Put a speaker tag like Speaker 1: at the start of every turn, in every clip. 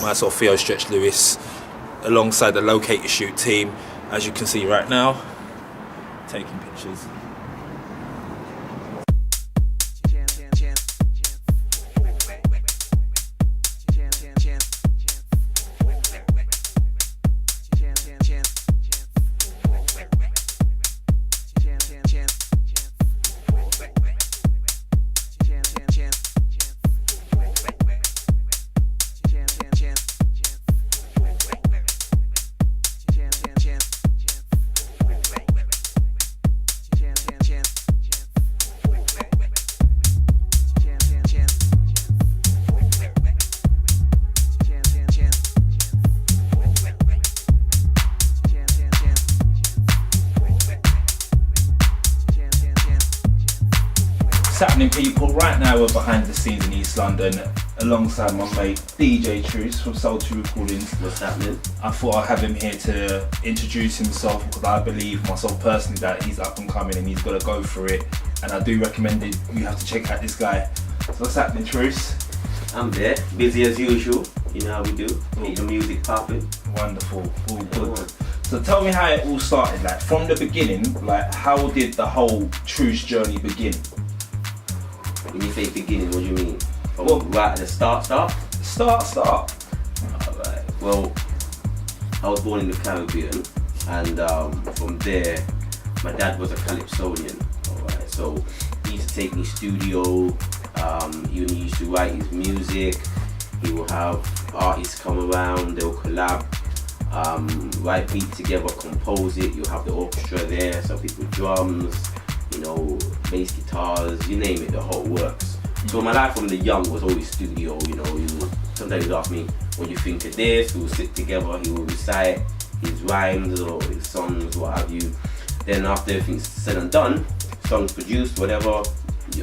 Speaker 1: myself, Theo Stretch Lewis, alongside the Locate Shoot team, as you can see right now, taking pictures. What's happening, people? Right now we're behind the scenes in East London alongside my mate DJ Truce from SOTU Recordings.
Speaker 2: What's happening?
Speaker 1: I thought I'd have him here to introduce himself because I believe myself personally that he's up and coming and he's got to go for it, and I do recommend it. You have to check out this guy. So what's happening, Truce?
Speaker 2: I'm there, busy as usual. You know how we do. Keep the music popping.
Speaker 1: Wonderful, all good. So tell me how it all started, like from the beginning, like how did the whole Truce journey begin?
Speaker 2: When you say beginning, what do you mean? From right at the start?
Speaker 1: Start.
Speaker 2: Alright. Well, I was born in the Caribbean, and from there, my dad was a calypsonian. Alright, so he used to take me studio. He used to write his music. He will have artists come around. They'll collab, write beat together, compose it. You'll have the orchestra there. Some people drums. You know, bass guitars, you name it, the whole works. So my life from the young was always studio, you know. Sometimes he'd ask me, what do you think of this? We would sit together, he would recite his rhymes or his songs, what have you. Then after everything's said and done, songs produced, whatever,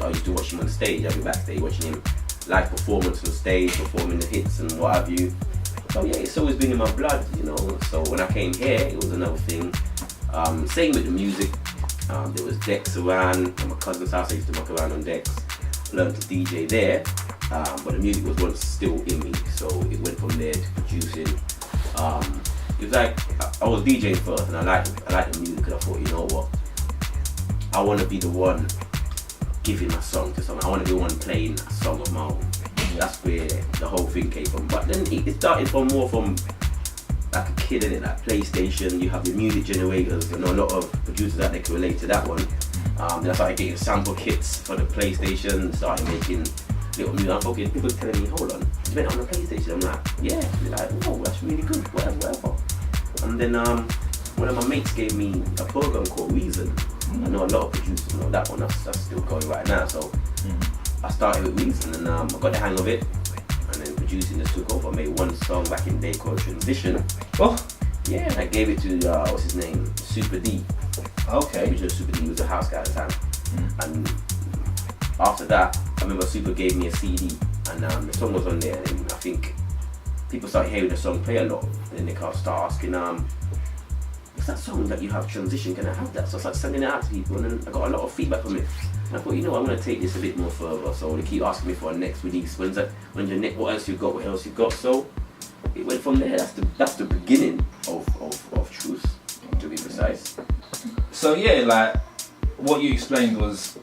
Speaker 2: I used to watch him on stage. I'd be backstage watching him live performance on stage, performing the hits and what have you. So yeah, it's always been in my blood, you know. So when I came here, it was another thing. Same with the music. There was decks around at my cousin's house. I used to walk around on decks, learned to DJ there, but the music was once still in me, so it went from there to producing. It was like I was DJing first, and I liked the music, because I thought, you know what, I want to be the one giving a song to someone. I want to be the one playing a song of my own. That's where the whole thing came from. But then it started from like a kid, innit? Like PlayStation, you have your music generators. I know a lot of producers out there can relate to that one. Then I started getting sample kits for the PlayStation, started making little music. I'm talking, people telling me, hold on, you went on the PlayStation? I'm like, yeah. They're like, whoa, that's really good, whatever. And then one of my mates gave me a program called Reason. I know a lot of producers know that one, that's still going right now. So I started with Reason, and I got the hang of it. And then producing just took off. I made one song back in the day called Transition.
Speaker 1: Oh?
Speaker 2: Yeah, I gave it to, what's his name? Super D.
Speaker 1: Okay.
Speaker 2: Original Super D, was a house guy at the time. And after that, I remember Super gave me a CD, and the song was on there, and I think people started hearing the song play a lot. And then they can't start asking, what's that song that you have, Transition, can I have that? So I started sending it out to people, and then I got a lot of feedback from it. And I thought, you know, I'm going to take this a bit more further. So they keep asking me for a next release. When's your next? What else you got? What else you got? So it went from there. That's the beginning of Truce, to be precise.
Speaker 1: So yeah, like what you explained was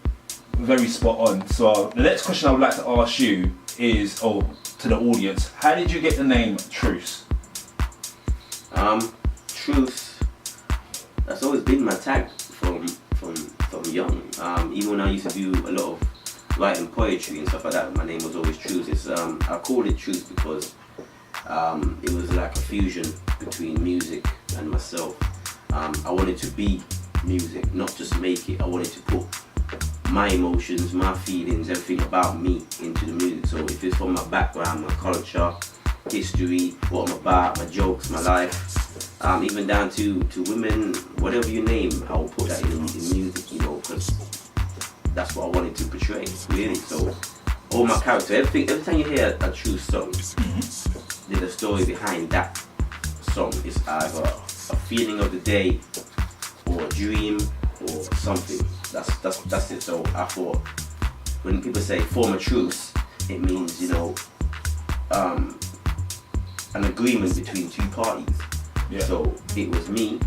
Speaker 1: very spot on. So the next question I would like to ask you is, to the audience, how did you get the name Truce?
Speaker 2: Truce. That's always been my tag from young. Even when I used to do a lot of writing poetry and stuff like that, my name was always Truce. It's I called it Truce because it was like a fusion between music and myself. I wanted to be music, not just make it. I wanted to put my emotions, my feelings, everything about me into the music. So if it's from my background, my culture, history, what I'm about, my jokes, my life, even down to women, whatever you name, I will put that in music, you know, because that's what I wanted to portray, really. So all my character, every time you hear a Truce song, there's a story behind that song. It's either a feeling of the day, or a dream, or something. That's it. So I thought, when people say form a truce, it means, you know, an agreement between two parties.
Speaker 1: Yeah.
Speaker 2: So it was me,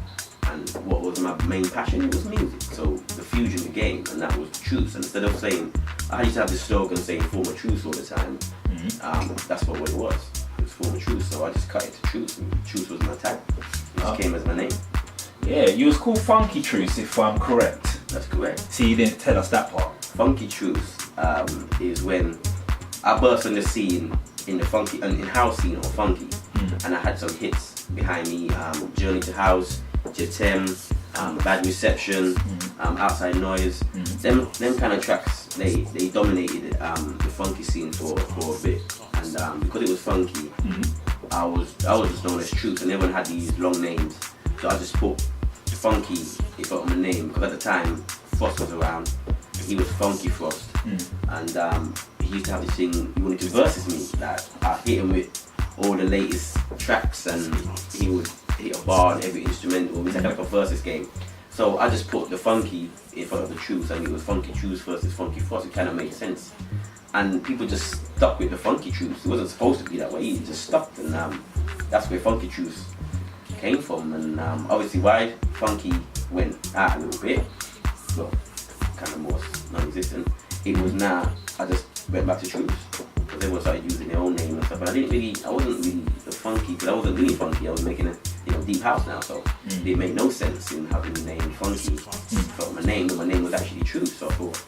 Speaker 2: and what was my main passion? It was music. So the fusion became, and that was Truce. And instead of saying, I used to have this slogan saying former Truce all the time. That's what it was. It was former Truce. So I just cut it to Truce, and Truce was my tag. It just came as my name.
Speaker 1: Yeah, you was called Funky Truce, if I'm correct.
Speaker 2: That's correct.
Speaker 1: See, you didn't tell us that part.
Speaker 2: Funky Truce is when I burst on the scene in the funky, in house scene or funky, and I had some hits behind me. Journey to House, Jatem, Bad Reception, Outside Noise. Them kind of tracks, they dominated the funky scene for a bit. And because it was funky, I was just known as Truce, and everyone had these long names. So I just put Funky, it got my name, because at the time Frost was around. He was Funky Frost, and he used to have this thing. He wanted to versus me. Like I hit him with all the latest tracks, and he would hit a bar on every instrumental. It was like a versus game. So I just put the Funky in front of the Truce, and it was Funky Truce versus Funky Frost. It kind of made sense, and people just stuck with the Funky Truce. It wasn't supposed to be that way. It just stuck, and that's where Funky Truce came from. And obviously why Funky went out a little bit, well, kind of more non-existent. It was now I just went back to Truce, because everyone started using their own name and stuff. And I wasn't really the funky, because I wasn't really funky. I was making a deep house now, so it made no sense in having the name Funky for my name, and my name was actually Truce. So I thought,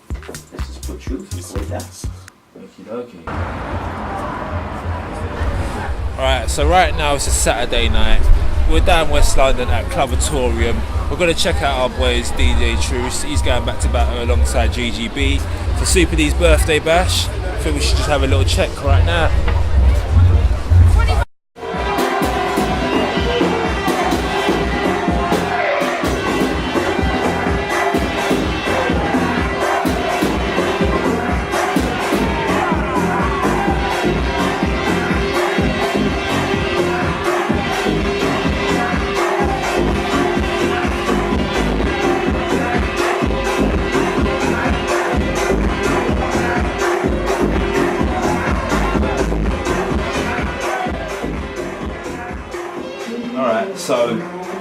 Speaker 2: let's just put Truce and call it that.
Speaker 1: Okie dokie.
Speaker 3: Alright, so right now it's a Saturday night. We're down West London at Clubatorium. We're going to check out our boys DJ Truce. He's going back to batter alongside GGB for Super D's birthday bash. I think we should just have a little check right now.
Speaker 1: So,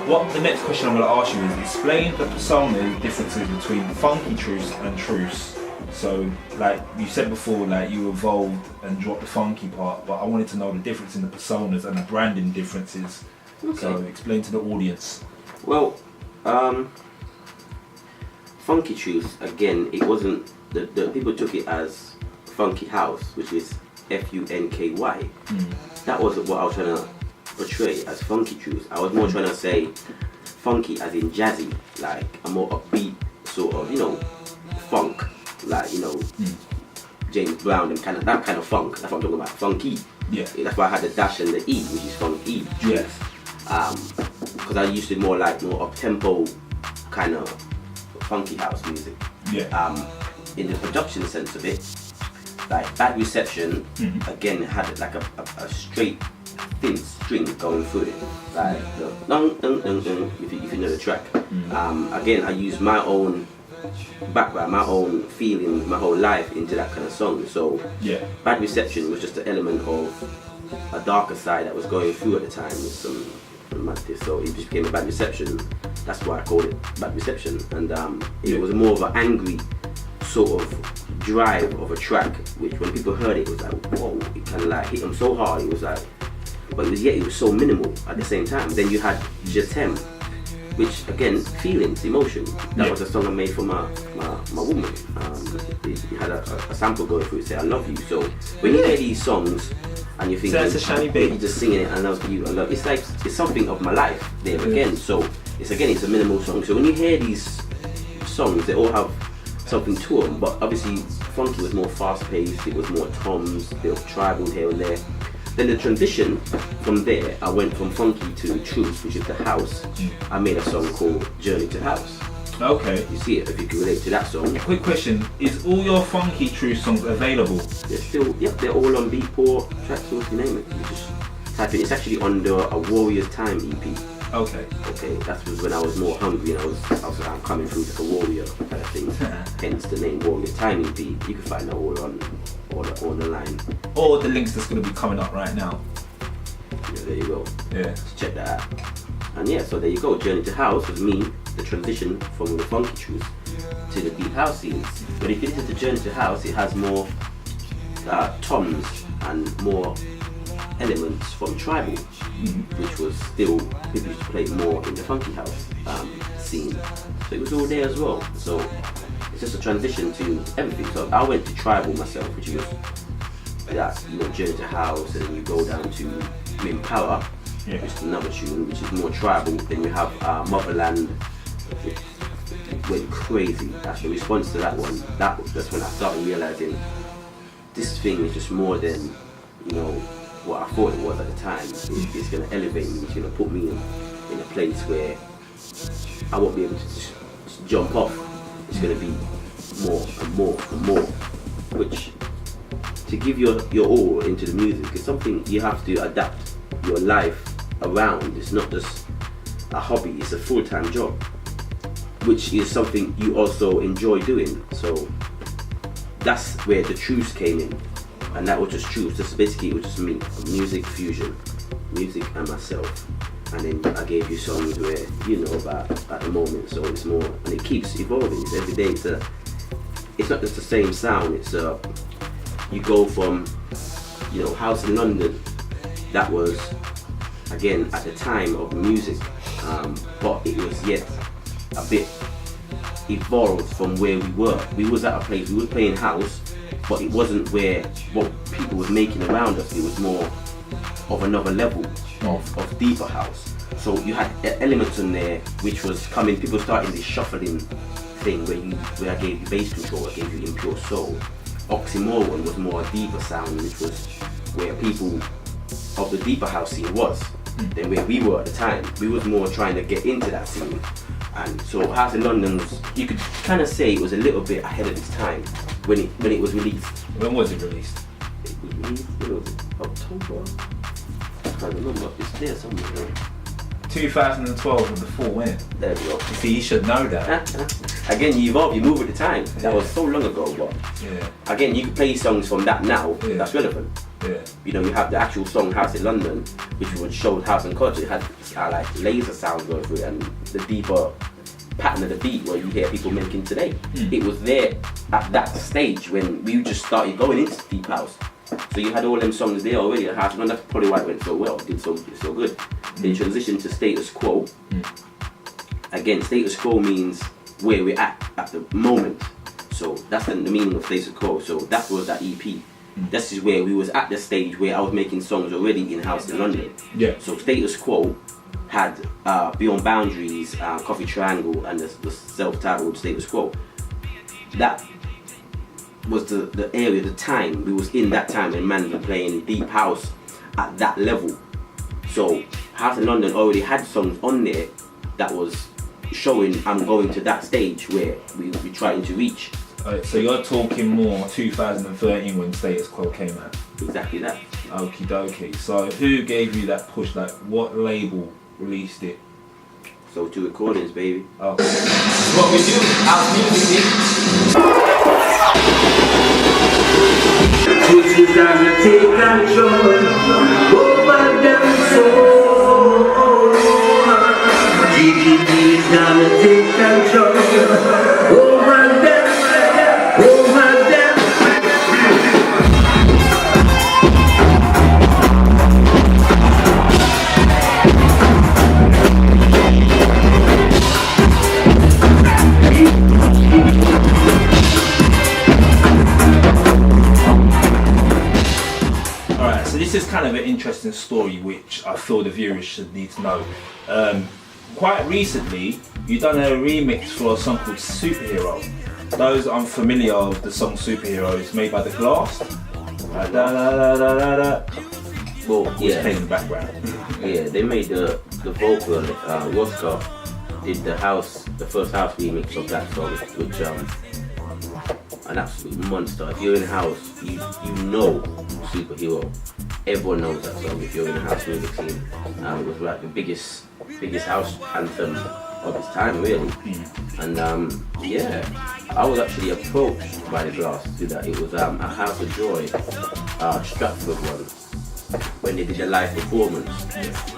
Speaker 1: what the next question I'm going to ask you is explain the persona differences between Funky Truce and Truce. So, like you said before, like you evolved and dropped the funky part, but I wanted to know the difference in the personas and the branding differences. Okay. So, explain to the audience.
Speaker 2: Well, Funky Truce, again, it wasn't, the people took it as Funky House, which is Funky. That wasn't what I was trying to portray as Funky Truce. I was more trying to say funky as in jazzy, like a more upbeat sort of, funk, like, James Brown and that kind of funk. That's what I'm talking about, funky.
Speaker 1: Yeah.
Speaker 2: That's why I had the dash and the E, which is funky.
Speaker 1: Yes.
Speaker 2: Because I used to more up-tempo kind of funky house music.
Speaker 1: Yeah.
Speaker 2: In the production sense of it, like Bad Reception, again, had like a straight thin string going through it, like the dun, dun, dun, dun, if you know the track. Again, I use my own background, my own feelings, my whole life into that kind of song. So
Speaker 1: yeah,
Speaker 2: Bad Reception was just an element of a darker side that was going through at the time with some madness. So it just became a Bad Reception. That's why I called it Bad Reception. And it was more of an angry sort of drive of a track, which when people heard it was like, whoa, it kind of like hit them so hard. It was like, but it was so minimal at the same time. Then you had Jatem, which again, feelings, emotion. That was a song I made for my woman. It had a sample going through it, say I love you. So when you hear these songs and you think
Speaker 1: so it's a shiny baby,
Speaker 2: you're just singing it, I love you, I love. It's like it's something of my life there again. So it's a minimal song. So when you hear these songs, they all have something to them. But obviously, funky was more fast-paced. It was more toms, a bit of tribal here and there. Then the transition from there, I went from funky to Truce, which is the house. I made a song called Journey to House.
Speaker 1: Okay.
Speaker 2: You see it, if you can relate to that song.
Speaker 1: Quick question, is all your Funky Truce songs available?
Speaker 2: They're still, they're all on Beatport, Tracksource, you name it. You just type it, it's actually under a Warrior's Time EP.
Speaker 1: Okay.
Speaker 2: Okay, that was when I was more hungry and I was coming through like a warrior kind of thing. Hence the name Warrior's Time EP. You can find that all on the line.
Speaker 1: Or the links that's going to be coming up right now.
Speaker 2: Yeah. there you go.
Speaker 1: Yeah.
Speaker 2: Check that out. And yeah, so there you go. Journey to House was me, the transition from the funky truth to the deep house scenes. But if you listen to Journey to House, it has more toms and more elements from tribal, which was still people used to play more in the funky house scene. So it was all there as well. So it's just a transition to everything. So I went to tribal myself, which was that, you know, Journey to House, and then you go down to Min Power, which is another tune, which is more tribal. Then you have Motherland, which went crazy. That's the response to that one. That's when I started realizing this thing is just more than, you know, what I thought it was at the time. It's going to elevate me. It's going to put me in a place where I won't be able to just jump off. It's going to be more and more and more. Which, to give your all into the music is something you have to adapt your life around. It's not just a hobby, it's a full-time job, which is something you also enjoy doing. So that's where the Truce came in, and that was just Truce. Just basically, it was just me, music fusion, music and myself. And then I gave you songs where you know about at the moment. So it's more, and it keeps evolving. It's every day. It's not just the same sound. It's you go from, you know, House in London. That was again at the time of music, but it was yet a bit evolved from where we were. We was at a place, we were playing house, but it wasn't where what people was making around us. It was more of another level of deeper house. So you had elements in there which was coming, people starting this shuffling thing where I gave you bass control, I gave you Impure Soul. Oxymoron was more a deeper sound, which was where people of the deeper house scene was than where we were at the time. We was more trying to get into that scene. And so House in London was, you could kind of say it was a little bit ahead of its time when it was released.
Speaker 1: When was it released?
Speaker 2: It was released, when was it? October? I can't remember, it's there somewhere.
Speaker 1: 2012 was the full win.
Speaker 2: There we go.
Speaker 1: You see, you should know that.
Speaker 2: Again, you evolve, you move with the time. That was so long ago, but
Speaker 1: yeah.
Speaker 2: Again, you can play songs from that now, that's relevant.
Speaker 1: Yeah.
Speaker 2: You know, you have the actual song House in London, which would show house and culture. It had like laser sounds going through it and the deeper pattern of the beat where you hear people making today. It was there at that stage when we just started going into deep house. So you had all them songs there already at House in London. That's probably why it went so well, did so good. Then transition to Status Quo. Again, Status Quo means where we're at the moment. So that's the meaning of Status Quo. So that was that EP. This is where we was at the stage where I was making songs already in House in London.
Speaker 1: Yeah.
Speaker 2: So Status Quo had Beyond Boundaries, Coffee Triangle, and the self-titled Status Quo. That was the area, the time. We was in that time when man were playing deep house at that level. So House in London already had songs on there that was showing I'm going to that stage where we will be trying to reach.
Speaker 1: So you're talking more 2013 when Status Quo came out?
Speaker 2: Exactly that.
Speaker 1: Okie dokie. So who gave you that push? Like what label released it?
Speaker 2: SOTU Recordings, baby.
Speaker 1: Oh.
Speaker 2: What we do, house music.
Speaker 4: Truce is gonna take control over them soul. GGB is gonna take control over them, over them.
Speaker 1: Alright, so this is kind of an interesting story which I feel the viewers should need to know. Quite recently, you've done a remix for a song called Superhero. Those unfamiliar with the song Superhero is made by The Glass.
Speaker 2: Well,
Speaker 1: Playing in the background.
Speaker 2: Yeah, they made the vocal, Roscoe did the first house remix of that song, which an absolute monster. If you're in house, you know Superhero. Everyone knows that song if you're in the house music scene. It was like the biggest house anthem of its time, really. And yeah, I was actually approached by The Glass to do that. It was a House of Joy, Stratford one. when they did a live performance.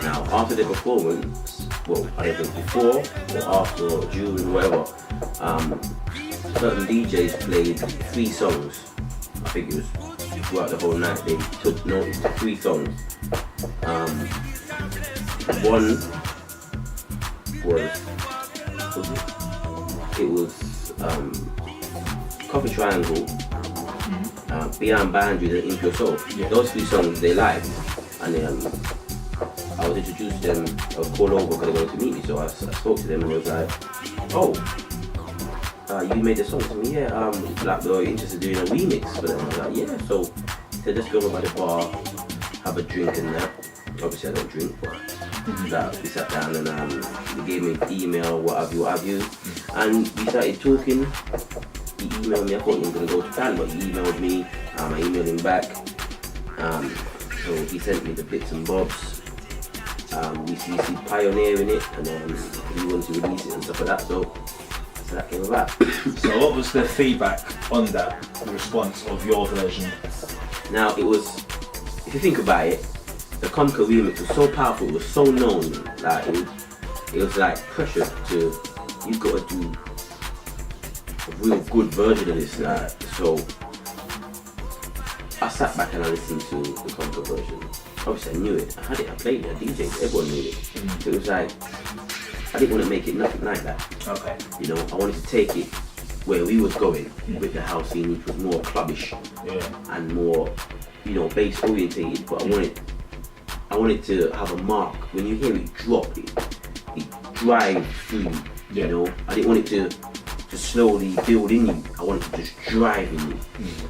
Speaker 2: Now, after the performance, well, either before or after or during, whatever, certain DJs played 3 songs. I think it was throughout the whole night. They took notice to 3 songs. One was Coffee Triangle, Beyond Boundaries and Impure Soul. Those 3 songs they live, and I was introduced to them. I was called over because they wanted to meet me, so I spoke to them and they was like, "Oh, you made the song to me, yeah. Like they were interested in doing a remix for them." I was like, "Yeah." So he said, "Let's go over by the bar, have a drink and that." Obviously I don't drink, but we sat down and they gave me an email, what have you, and we started talking. He emailed me, I thought he was going to go to Japan, but he emailed me, I emailed him back. So he sent me the bits and bobs. We CC'd Pioneer in it, and then he wanted to release it and stuff like that, so that came about.
Speaker 1: So what was the feedback on that, the response of your version?
Speaker 2: Now it was, if you think about it, the Conquer remix was so powerful, it was so known, like it was like pressure to, you've got to do a real good version of this, like, so I sat back and I listened to the Conquer version. Obviously I knew it, I had it, I played it, I DJ'd it, everyone knew it. So it was like, I didn't want to make it nothing like that.
Speaker 1: Okay.
Speaker 2: You know, I wanted to take it where we was going with the house scene, which was more clubbish and more, you know, bass orientated, but I wanted to have a mark. When you hear it drop, it drives through you, you know. I didn't want it to slowly build in you. I wanted to just drive in you.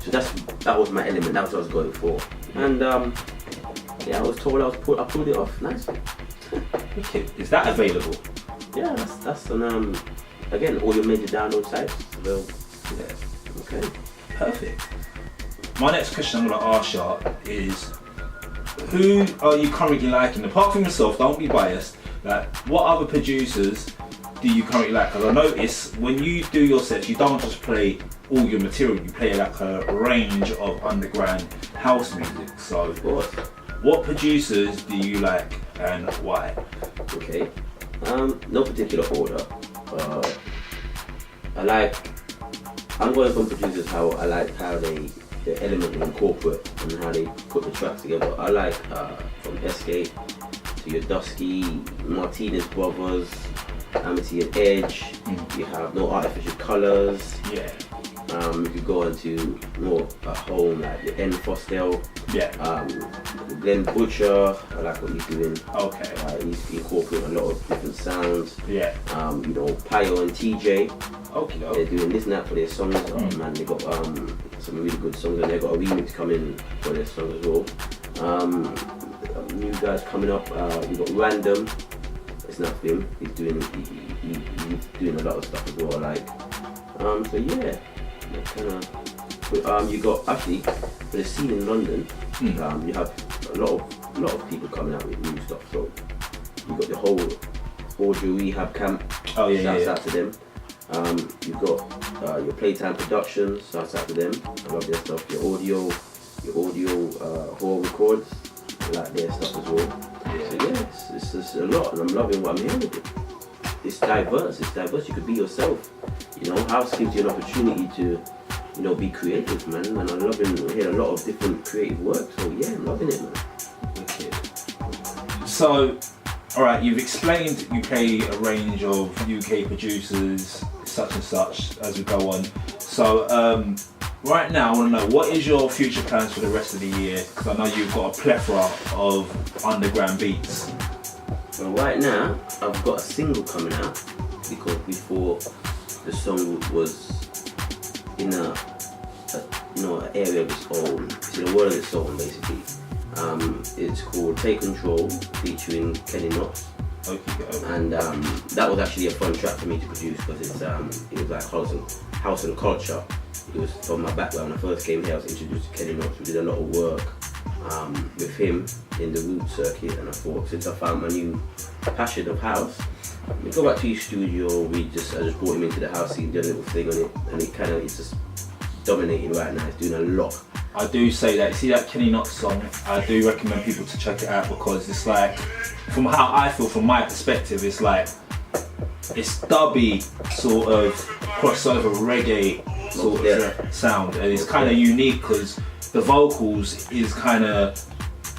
Speaker 2: So that was my element, that was what I was going for. And I was told I pulled it off nicely.
Speaker 1: Is that available?
Speaker 2: Yeah, that's on, again, all your major download sites. So, okay.
Speaker 1: Perfect. My next question I'm going to ask you is, who are you currently liking? Apart from yourself, don't be biased. Like, what other producers do you currently like? Because I notice when you do your sets, you don't just play all your material. You play like a range of underground house music. So,
Speaker 2: of course.
Speaker 1: What producers do you like and why?
Speaker 2: Okay. No particular order. I'm going from producers how I like how the element in corporate and how they put the tracks together. I like from Escape to your Dusky, Martinez Brothers, Amity and Edge. You have No Artificial Colors.
Speaker 1: Yeah.
Speaker 2: You could go into more at home like the N Fostel.
Speaker 1: Yeah.
Speaker 2: Glenn Butcher, I like what he's doing.
Speaker 1: Okay.
Speaker 2: He's incorporating a lot of different sounds.
Speaker 1: Yeah.
Speaker 2: You know, Pio and TJ.
Speaker 1: Okay.
Speaker 2: They're doing this now for their songs. Oh man, they got some really good songs, and they got a remix coming for their song as well. New guys coming up. We got Random. It's not him. He's doing a lot of stuff as well. I like. So yeah, kind of. You got actually for the scene in London. You have a lot of people coming out with new stuff. So you got the whole audio rehab camp.
Speaker 1: Oh yeah.
Speaker 2: Shouts out to them. You've got your Playtime Productions. Shouts out to them. I love their stuff. Your audio hall records. I like their stuff as well. So yeah, it's just a lot, and I'm loving what I'm hearing with it. It's diverse. You could be yourself. You know, house gives you an opportunity to, you know, be creative, man. And I'm loving hearing a lot of different creative work. So yeah, I'm loving it, man.
Speaker 1: Wicked. So, all right, you've explained you play a range of UK producers, such and such, as we go on. So, right now, I want to know, what is your future plans for the rest of the year? Because I know you've got a plethora of underground beats.
Speaker 2: So right now, I've got a single coming out because before the song was in an area of its own. It's in a world of its own, basically. It's called Take Control, featuring Kenny Knox.
Speaker 1: Okay.
Speaker 2: And that was actually a fun track for me to produce because it was like house and culture. It was from my background. When I first came here, I was introduced to Kenny Knox. We did a lot of work with him in the root circuit, and I thought, since I found my new passion of house, we go back to his studio. I just brought him into the house, he did a little thing on it, and it's just dominating right now. It's doing a lot.
Speaker 1: I do say that. See that Kenny Knox song? I do recommend people to check it out because it's like, from how I feel, from my perspective, it's like, it's dubby sort of crossover reggae sort of sound, and it's kind of unique because the vocals is kind of,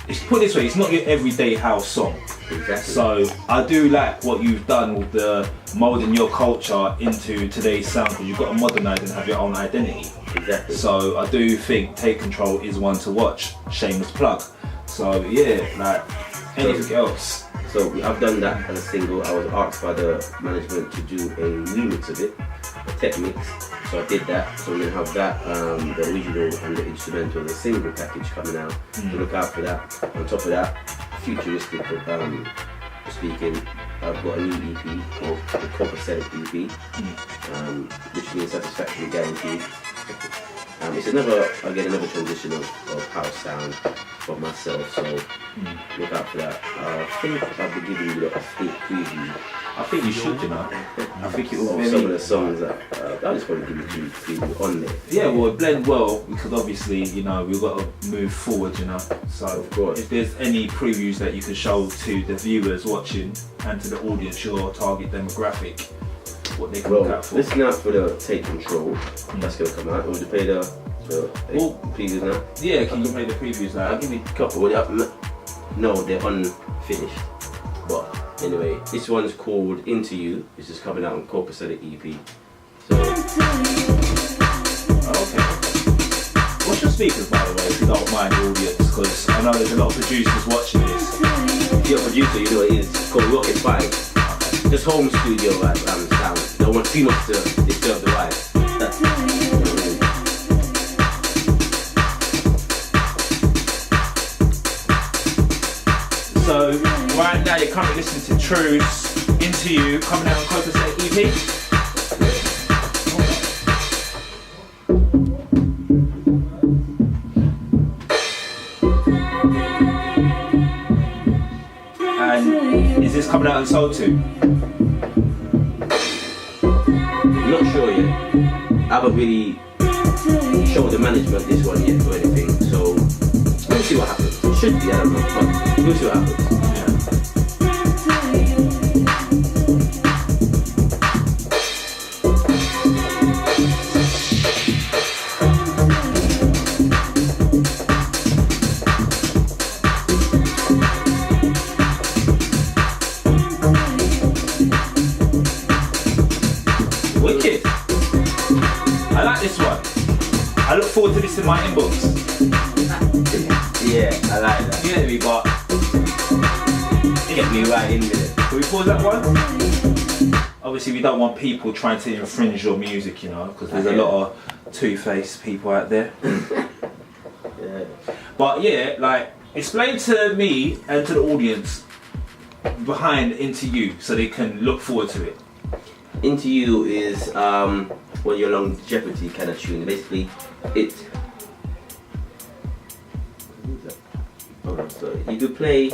Speaker 1: it's put this way, it's not your everyday house song.
Speaker 2: Exactly.
Speaker 1: So I do like what you've done with the molding your culture into today's sound, because you've got to modernise and have your own identity.
Speaker 2: Exactly.
Speaker 1: So I do think Take Control is one to watch. Shameless plug. So yeah, like anything else.
Speaker 2: So I've done that as a single. I was asked by the management to do a remix of it, a tech mix. So I did that. So we're gonna have that, the original and the instrumental, the single package coming out. So look out for that. On top of that, futuristic speaking, I've got a new EP called the Copacetic EP, which means Satisfaction Guaranteed. It's another transition of house sound for myself, so look out for that. I think I'll be giving you a sneak preview.
Speaker 1: I think you should, you know. I think it will be
Speaker 2: some of the songs that I'll just probably give you a preview on there.
Speaker 1: Yeah, well, it blend well because obviously, you know, we've got to move forward, you know. So
Speaker 2: of course,
Speaker 1: if there's any previews that you can show to the viewers watching and to the audience, your target demographic, what they can look out for.
Speaker 2: Listen out for the Take Control. That's going to come out. Would you play the previews now?
Speaker 1: Yeah, can you play the previews now?
Speaker 2: I'll give you a couple. No, they're unfinished. But anyway, this one's called Into You. This is coming out on Copacetic EP. So,
Speaker 1: okay. What's your speakers, by the way, if you don't mind, audience? Because I know there's a lot of producers watching this.
Speaker 2: if you're a producer, you know what it is. It's called Rocket 5. Just home studio sound. Don't want too much to disturb the vibe.
Speaker 1: So right now you're currently listening to Truce, Into You, coming out on Copacetic EP. And is this coming out on SOTU?
Speaker 2: Not sure yet. I haven't really showed the management this one yet or anything, so we'll see what happens. It should be, I don't know, but we'll see what happens.
Speaker 1: Wicked. I like this one. I look forward to this in my inbox.
Speaker 2: Yeah, I like that.
Speaker 1: You get me, but
Speaker 2: Get me right in there.
Speaker 1: can we pause that one? Obviously, we don't want people trying to infringe your music, you know, because there's a lot of two-faced people out there.
Speaker 2: Yeah.
Speaker 1: But yeah, like, explain to me and to the audience behind Into You so they can look forward to it.
Speaker 2: Into You is one of your longevity kind of tune. Basically, it. So you could play.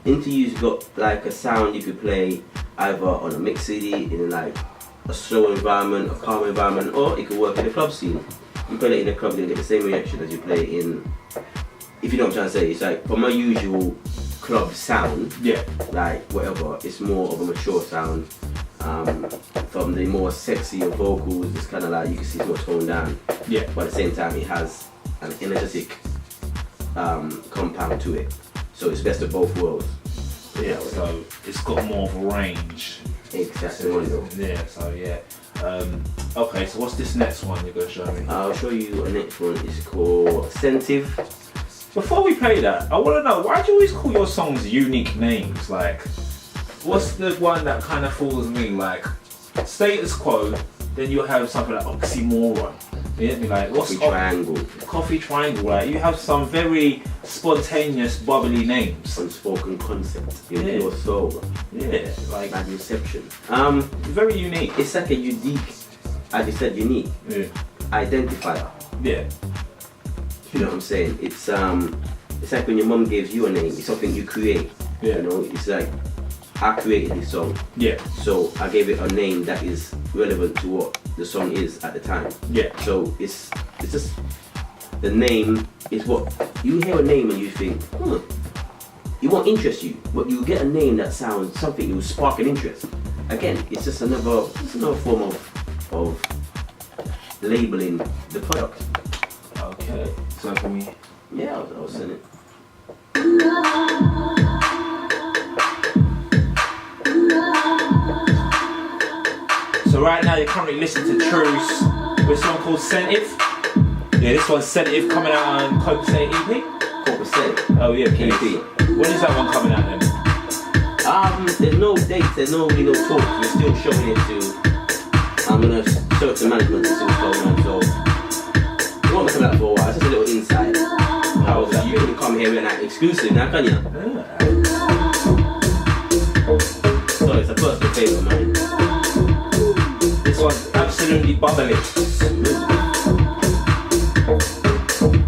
Speaker 2: Into You's got like a sound you could play either on a mix CD in like a slow environment, a calm environment, or it could work in a club scene. You play it in a club, you get the same reaction as you play in. If you know what I'm trying to say, it's like from my usual club sound.
Speaker 1: Yeah.
Speaker 2: Like whatever, it's more of a mature sound. From the more sexier vocals, it's kind of like you can see it's more toned down.
Speaker 1: Yeah.
Speaker 2: But at the same time, it has an energetic compound to it. So it's best of both worlds.
Speaker 1: Yeah, so it's got more of a range.
Speaker 2: Exactly.
Speaker 1: Yeah, so yeah. Okay, so what's this next one you're going to show me?
Speaker 2: I'll show you a next one. It's called Sensitive.
Speaker 1: Before we play that, I want to know, why do you always call your songs unique names? Like, what's the one that kind of fools me? Like, Status Quo, then you have something like Oxymoron. You get me? Like, what's
Speaker 2: Triangle?
Speaker 1: Coffee Triangle, right? You have some very spontaneous, bubbly names.
Speaker 2: Unspoken Concept.
Speaker 1: Yeah.
Speaker 2: Impure Soul.
Speaker 1: Yeah, like,
Speaker 2: Bad Reception.
Speaker 1: very unique.
Speaker 2: It's like a unique, as you said, unique
Speaker 1: Yeah.
Speaker 2: identifier.
Speaker 1: Yeah.
Speaker 2: You know what I'm saying? It's like when your mum gives you a name. It's something you create.
Speaker 1: Yeah.
Speaker 2: You know, it's like I created this song.
Speaker 1: Yeah.
Speaker 2: So I gave it a name that is relevant to what the song is at the time.
Speaker 1: Yeah.
Speaker 2: So it's just, the name is what, you hear a name and you think, it won't interest you, but you get a name that sounds something, it will spark an interest. Again, it's just another form of labeling the product.
Speaker 1: Okay. So can we?
Speaker 2: Yeah, I'll send it.
Speaker 1: So right now you're currently listening to Truce with a song called Sensitive. Yeah, this one's Sensitive coming out on Copacetic EP.
Speaker 2: Copacetic.
Speaker 1: Oh yeah, please.
Speaker 2: EP.
Speaker 1: When is that one coming out then?
Speaker 2: There's no dates, there's no really no talk. We're still showing it to, I'm gonna show it to management to see what's going on. So it won't be coming out for a while. It's just a little inside.
Speaker 1: How is that?
Speaker 2: You can come here and act exclusive now, can you? So it's a personal favourite of mine.
Speaker 1: This one's absolutely bubbly.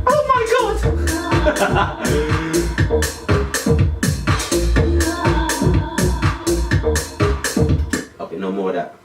Speaker 1: Oh my god!
Speaker 2: Okay, no more of that.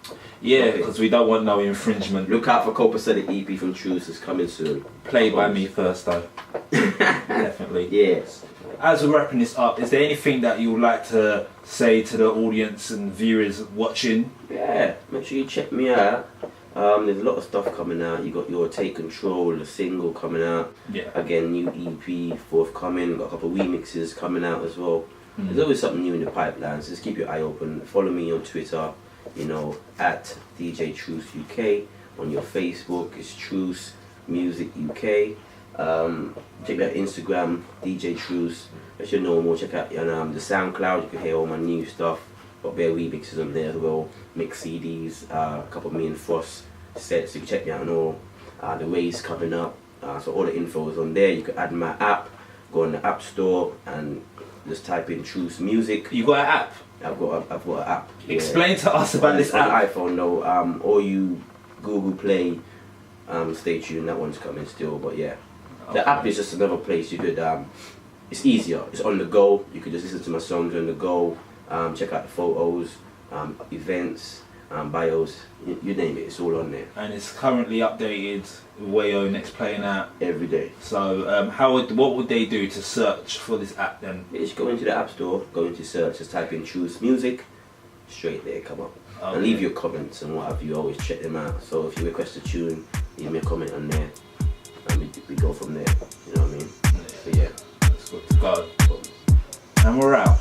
Speaker 1: Yeah, because we don't want no infringement.
Speaker 2: Look out for Copacetic EP from Truce, it's coming soon.
Speaker 1: Play by me first though. Definitely.
Speaker 2: Yes.
Speaker 1: As we're wrapping this up, is there anything that you would like to say to the audience and viewers watching?
Speaker 2: Yeah, make sure you check me out. There's a lot of stuff coming out. You got your Take Control, the single coming out.
Speaker 1: Yeah.
Speaker 2: Again, new EP forthcoming. Got a couple of remixes coming out as well. There's always something new in the pipeline, so just keep your eye open. Follow me on Twitter, you know, at DJ Truce UK. On your Facebook, it's Truce Music UK. Check out Instagram, DJ Truce. That's your normal. Check out the SoundCloud. You can hear all my new stuff. Got bare remixes on there as well. Mix CDs. A couple of me and Frost sets. So you can check me out on all. The raves coming up. So all the info is on there. You can add my app. Go on the App Store and just type in Truce Music.
Speaker 1: You got an app?
Speaker 2: I've got an app.
Speaker 1: Explain to us about this
Speaker 2: on
Speaker 1: app.
Speaker 2: iPhone though. Or you Google Play. Stay tuned. That one's coming still. But yeah. The app is just another place you could, it's easier, it's on the go, you could just listen to my songs on the go, check out the photos, events, bios, you name it, it's all on there.
Speaker 1: And it's currently updated, Wayo next playing out.
Speaker 2: Every day.
Speaker 1: So what would they do to search for this app then?
Speaker 2: You just go into the App Store, go into search, just type in Truce Music, straight there come up.
Speaker 1: Okay.
Speaker 2: And leave your comments and what have you, always check them out. So if you request a tune, leave me a comment on there. And we go from there, you know what I mean? So yeah.
Speaker 1: That's good to go. And we're out.